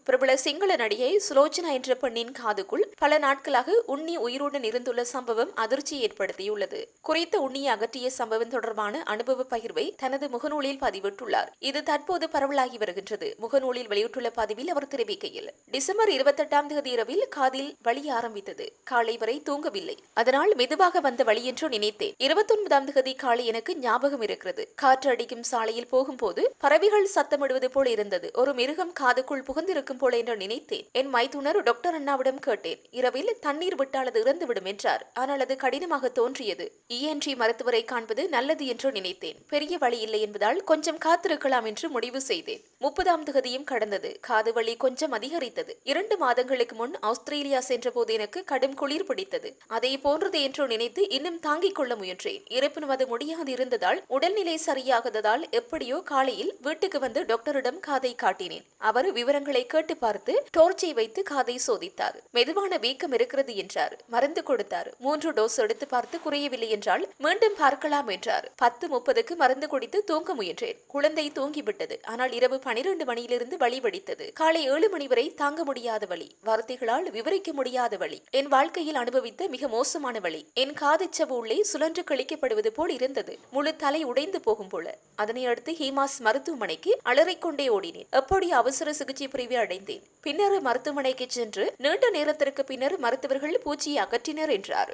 பிரபல சிங்கள நடிகை சுலோச்சனா என்ற பெண்ணின் காதுக்குள் பல நாட்களாக உண்ணி உயிருடன் இருந்துள்ள சம்பவம் அதிர்ச்சியை ஏற்படுத்தியுள்ளது. குறித்த உண்ணியை அகற்றிய சம்பவம் தொடர்பான அனுபவ பகிர்வை தனது முகநூலில் பதிவிட்டுள்ளார். இது தற்போது பரவலாகி வருகின்றது. முகநூலில் வெளியிட்டுள்ள பதிவில் அவர் தெரிவிக்கையில், டிசம்பர் 28ஆம் தேதி இரவில் காதில் வலி ஆரம்பித்தது. காலை வரை தூங்கவில்லை. அதனால் மெதுவாக வந்த வலி என்று நினைத்தேன். 29ஆம் தேதி காலை எனக்கு ஞாபகம் இருக்கிறது. காற்று அடிக்கும் சாலையில் போகும்போது பறவைகள் சத்தமிடுவது போல இருந்தது. ஒரு மிருகம் காதுக்குள் புகுந்திருக்கும் போல என்று நினைத்தேன். என் மைத்துனர் டாக்டர் அண்ணாவிடம் கேட்டேன். இரவில் தண்ணீர் விட்டால் அது இறந்துவிடும் என்றார். ஆனால் அது கடினமாக தோன்றியது. ENT மருத்துவரை காண்பது நல்லது என்று நினைத்தேன். பெரிய வழி இல்லை என்பதால் கொஞ்சம் காத்திருக்கலாம் என்று முடிவு செய்தேன். 30ஆம் தேதியும் கடந்தது. காது வலி கொஞ்சம் அதிகரித்தது. 2 மாதங்களுக்கு முன் ஆஸ்திரேலியா சென்ற போது எனக்கு கடும் குளிர் பிடித்தது. அதை போன்றது என்று நினைத்து இன்னும் தாங்கிக் கொள்ள முயன்றேன். இருப்பினும் அது முடியாது இருந்ததால் உடல்நிலை சரியாகாததால் எப்படியோ காலையில் வீட்டுக்கு வந்து டாக்டரிடம் காதை காட்டினேன். அவர் விவரங்களை கேட்டு பார்த்து டோர்ச்சை வைத்து காதை சோதித்தார். மெதுவான வீக்கம் இருக்கிறது என்றார். மருந்து கொடுத்தார். 3 டோஸ் எடுத்து பார்த்து குறையவில்லை என்றால் மீண்டும் பார்க்கலாம் என்றார். 10:30க்கு மருந்து குடித்து தூங்க முயன்றேன். குழந்தை தூங்கிவிட்டது. ஆனால் இரவு 12 மணியிலிருந்து வலி வடித்தது. காலை 7 மணி வரை தாங்க முடியாத வலி. வார்த்தைகளால் விவரிக்க முடியாத வலி. என் வாழ்க்கையில் அனுபவித்த மிக மோசமான வலி. என் காதுச்சவு உள்ளே சுழன்று கிழிக்கப்படுவது போல் இருந்தது. முழு தலை உடைந்து போகும் போல. அதனை அடுத்து ஹீமாஸ் மருத்துவமனைக்கு அலறிக்கொண்டே ஓடினேன். எப்படி அவசர சிகிச்சை பிரிவை அடைந்தேன். பின்னர் மருத்துவமனைக்கு சென்று நீண்ட நேரத்திற்கு பின்னர் மருத்துவர்கள் பூச்சியை அகற்றினர் என்றார்.